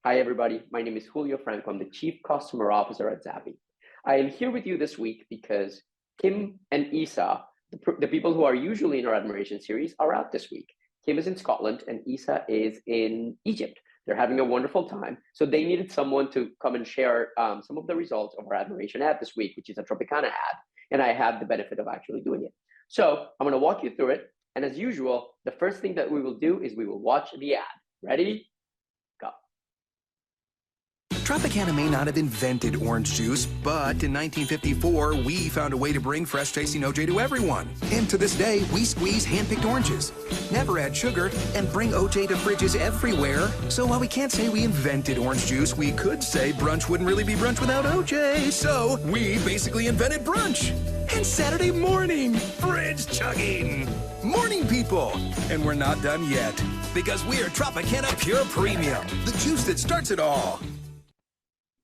Hi, everybody. My name is Julio Franco. I'm the Chief Customer Officer at Zappi. I am here with you this week because Kim and Isa, the people who are usually in our admiration series, are out this week. Kim is in Scotland and Isa is in Egypt. They're having a wonderful time. So they needed someone to come and share some of the results of our admiration ad this week, which is a Tropicana ad. And I had the benefit of actually doing it. So I'm going to walk you through it. And as usual, the first thing that we will do is we will watch the ad. Ready? Go. Tropicana may not have invented orange juice, but in 1954, we found a way to bring fresh tasting OJ to everyone. And to this day, we squeeze hand-picked oranges, never add sugar, and bring OJ to fridges everywhere. So while we can't say we invented orange juice, we could say brunch wouldn't really be brunch without OJ. So we basically invented brunch. And Saturday morning, fridge chugging. Morning people. And we're not done yet, because we're Tropicana Pure Premium, the juice that starts it all.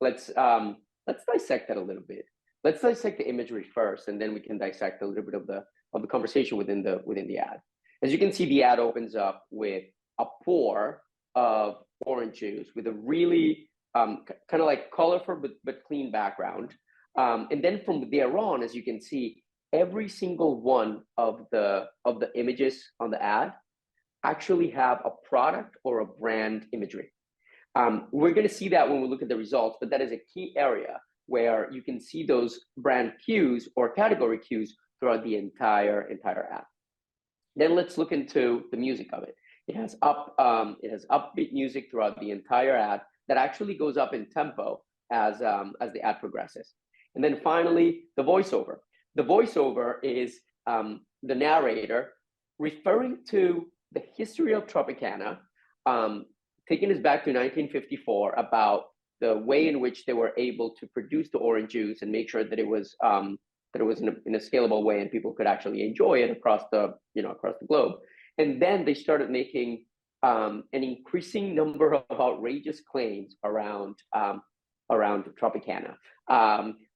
Let's dissect that a little bit. Let's dissect the imagery first, and then we can dissect a little bit of the conversation within the ad. As you can see, the ad opens up with a pour of orange juice with a really kind of like colorful but clean background. And then from there on, as you can see, every single one of the images on the ad actually have a product or a brand imagery. We're going to see that when we look at the results, but that is a key area where you can see those brand cues or category cues throughout the entire ad. Then let's look into the music of it. It has upbeat music throughout the entire ad that actually goes up in tempo as the ad progresses. And then finally, the voiceover. The voiceover is the narrator referring to the history of Tropicana, taking us back to 1954 about the way in which they were able to produce the orange juice and make sure that it was in a scalable way and people could actually enjoy it across the globe. And then they started making an increasing number of outrageous claims around Tropicana.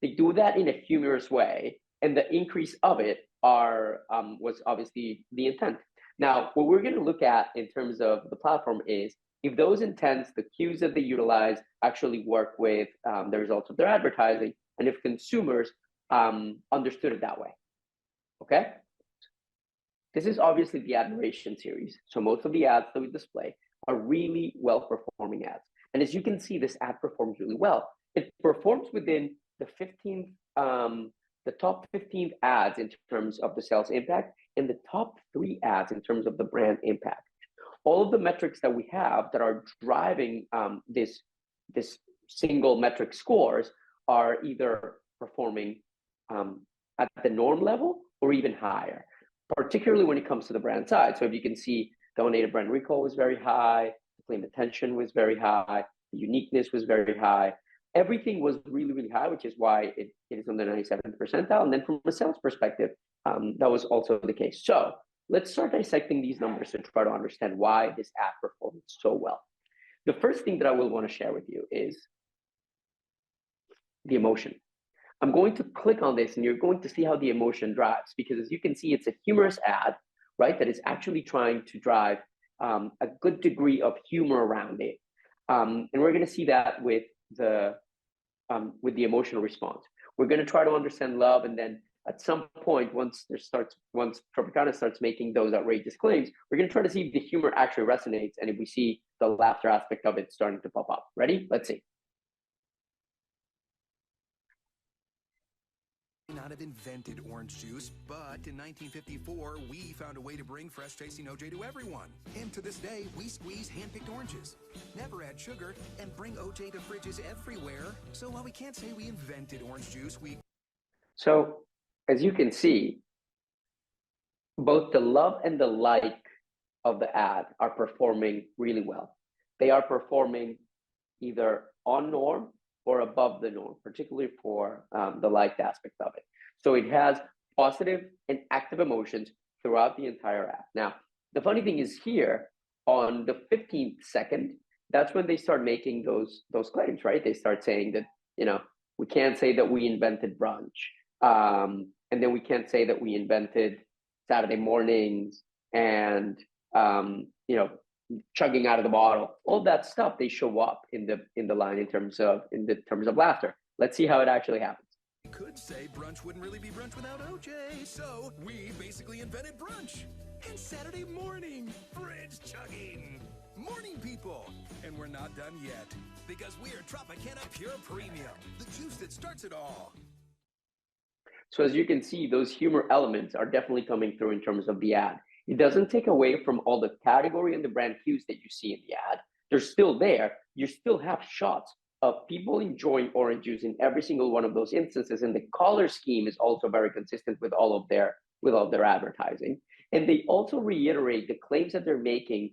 They do that in a humorous way, and the increase of it was obviously the intent. Now, what we're going to look at in terms of the platform is if those intents, the cues that they utilize, actually work with the results of their advertising, and if consumers understood it that way. Okay? This is obviously the admiration series. So most of the ads that we display are really well-performing ads. And as you can see, this ad performs really well. It performs within the top 15 ads in terms of the sales impact, and the top 3 ads in terms of the brand impact. All of the metrics that we have that are driving this single metric scores are either performing at the norm level or even higher, particularly when it comes to the brand side. So if you can see, the unaided brand recall was very high, the claim attention was very high, the uniqueness was very high. Everything was really, really high, which is why it is on the 97th percentile. And then from a sales perspective, that was also the case. So let's start dissecting these numbers to try to understand why this ad performed so well. The first thing that I will want to share with you is the emotion. I'm going to click on this and you're going to see how the emotion drives, because as you can see, it's a humorous ad, right? That is actually trying to drive a good degree of humor around it. And we're going to see that with the emotional response. We're going to try to understand love, and then at some point, once Tropicana starts making those outrageous claims, we're going to try to see if the humor actually resonates and if we see the laughter aspect of it starting to pop up. Ready? Let's see. Not have invented orange juice, but in 1954, we found a way to bring fresh tasting OJ to everyone. And to this day, we squeeze hand-picked oranges, never add sugar, and bring OJ to fridges everywhere. So while we can't say we invented orange juice, So as you can see, both the love and the like of the ad are performing really well. They are performing either on norm or above the norm, particularly for the liked aspect of it. So it has positive and active emotions throughout the entire ad. Now, the funny thing is here, on the 15th second, that's when they start making those claims, right? They start saying that, we can't say that we invented brunch. And then we can't say that we invented Saturday mornings and, chugging out of the bottle, all that stuff, they show up in the line in terms of laughter. Let's see how it actually happens. You could say brunch wouldn't really be brunch without OJ, so we basically invented brunch. And Saturday morning, fridge chugging. Morning people. And we're not done yet, because we are Tropicana Pure Premium, the juice that starts it all. So as you can see, those humor elements are definitely coming through in terms of the ad. It doesn't take away from all the category and the brand cues that you see in the ad. They're still there. You still have shots of people enjoying orange juice in every single one of those instances, and the color scheme is also very consistent with all of their advertising. And they also reiterate the claims that they're making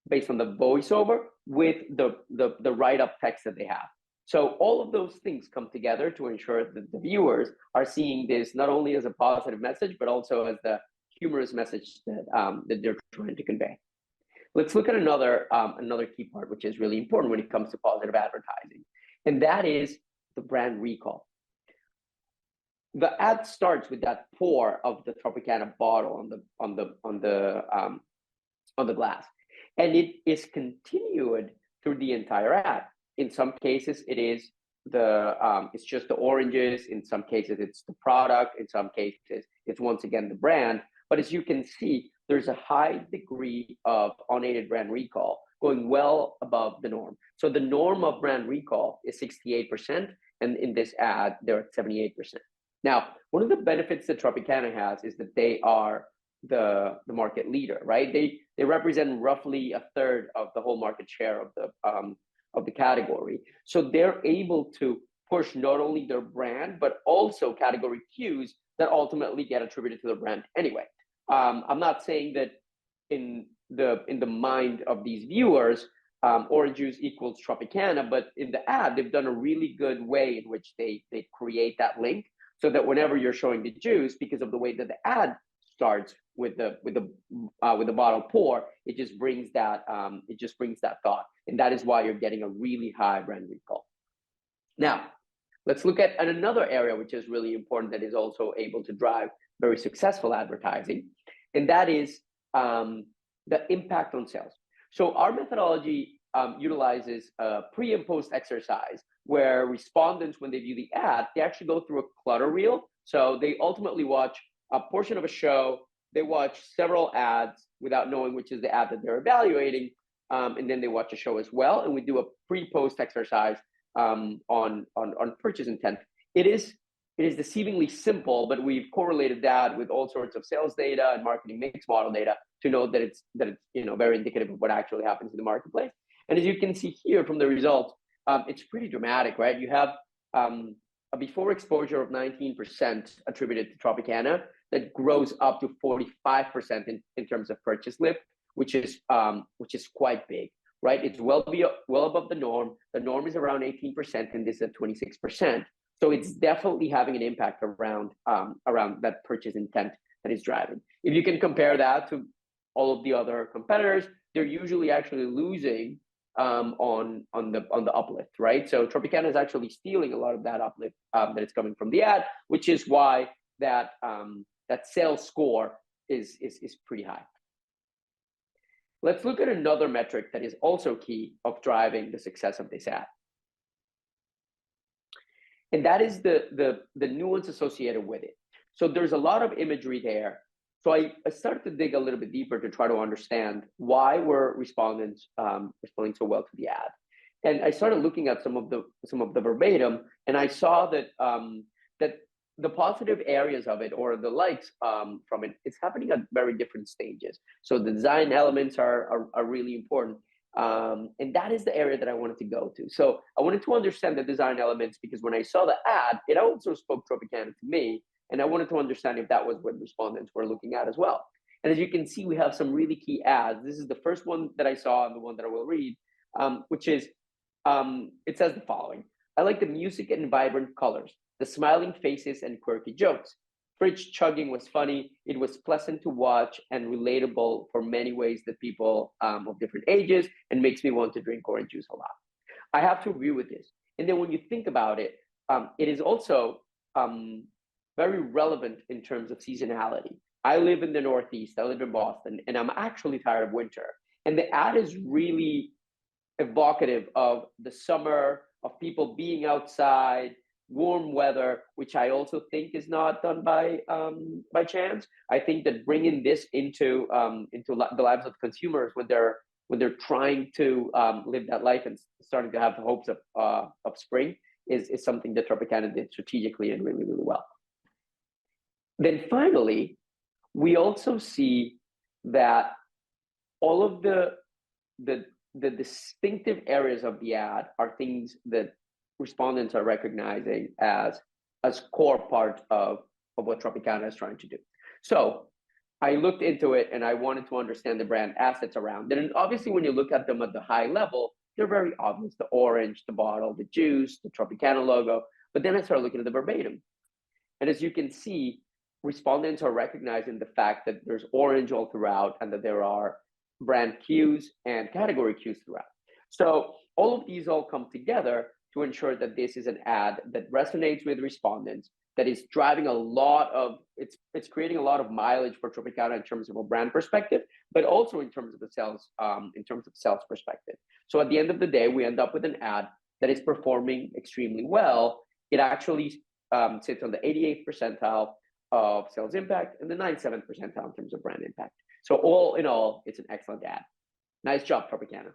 based on the voiceover with the write-up text that they have. So all of those things come together to ensure that the viewers are seeing this not only as a positive message, but also as the humorous message that they're trying to convey. Let's look at another key part, which is really important when it comes to positive advertising, and that is the brand recall. The ad starts with that pour of the Tropicana bottle on the glass, and it is continued through the entire ad. In some cases, it is it's just the oranges. In some cases, it's the product. In some cases, it's once again the brand. But as you can see, there's a high degree of unaided brand recall going well above the norm. So the norm of brand recall is 68%, and in this ad, they're at 78%. Now, one of the benefits that Tropicana has is that they are the market leader, right? They represent roughly a third of the whole market share of the category. So they're able to push not only their brand, but also category cues that ultimately get attributed to the brand anyway. I'm not saying that in the mind of these viewers, orange juice equals Tropicana, but in the ad, they've done a really good way in which they create that link, so that whenever you're showing the juice, because of the way that the ad starts with the bottle pour, it just brings that thought, and that is why you're getting a really high brand recall. Now, let's look at another area which is really important that is also able to drive very successful advertising, and that is the impact on sales. So our methodology utilizes a pre and post exercise where respondents, when they view the ad, they actually go through a clutter reel. So they ultimately watch a portion of a show, they watch several ads without knowing which is the ad that they're evaluating, and then they watch a show as well. And we do a pre-post exercise on purchase intent. It is deceivingly simple, but we've correlated that with all sorts of sales data and marketing mix model data to know that it's very indicative of what actually happens in the marketplace. And as you can see here from the results, it's pretty dramatic, right? You have a before exposure of 19% attributed to Tropicana that grows up to 45% in terms of purchase lift, which is quite big, right? It's well above the norm. The norm is around 18%, and this is at 26%. So it's definitely having an impact around that purchase intent that is driving. If you can compare that to all of the other competitors, they're usually actually losing on the uplift, right? So Tropicana is actually stealing a lot of that uplift that is coming from the ad, which is why that sales score is pretty high. Let's look at another metric that is also key of driving the success of this ad, and that is the nuance associated with it. So there's a lot of imagery there. So I started to dig a little bit deeper to try to understand why were respondents responding so well to the ad, and I started looking at some of the verbatim, and I saw that that the positive areas of it, or the likes from it, it's happening at very different stages. So the design elements are really important, and that is the area that I wanted to go to. So I wanted to understand the design elements, because when I saw the ad, it also spoke Tropicana to me. And I wanted to understand if that was what respondents were looking at as well. And as you can see, we have some really key ads. This is the first one that I saw and the one that I will read, which is, it says the following: I like the music and vibrant colors, the smiling faces and quirky jokes. Fridge chugging was funny. It was pleasant to watch and relatable for many ways that people of different ages, and makes me want to drink orange juice a lot. I have to agree with this. And then when you think about it, it is also very relevant in terms of seasonality. I live in the Northeast, I live in Boston, and I'm actually tired of winter. And the ad is really evocative of the summer, of people being outside, warm weather, which I also think is not done by chance. I think that bringing this into the lives of consumers when they're trying to live that life and starting to have the hopes of spring is something that Tropicana did strategically and really, really well. Then finally, we also see that all of the distinctive areas of the ad are things that respondents are recognizing as core part of what Tropicana is trying to do. So I looked into it and I wanted to understand the brand assets around it. And obviously, when you look at them at the high level, they're very obvious: the orange, the bottle, the juice, the Tropicana logo. But then I started looking at the verbatim. And as you can see, respondents are recognizing the fact that there's orange all throughout and that there are brand cues and category cues throughout. So all of these all come together to ensure that this is an ad that resonates with respondents, that is driving a lot of, it's creating a lot of mileage for Tropicana in terms of a brand perspective, but also in terms of the sales perspective. So at the end of the day, we end up with an ad that is performing extremely well. It actually sits on the 88th percentile of sales impact and the 97th percentile in terms of brand impact. So all in all, it's an excellent ad. Nice job, Tropicana.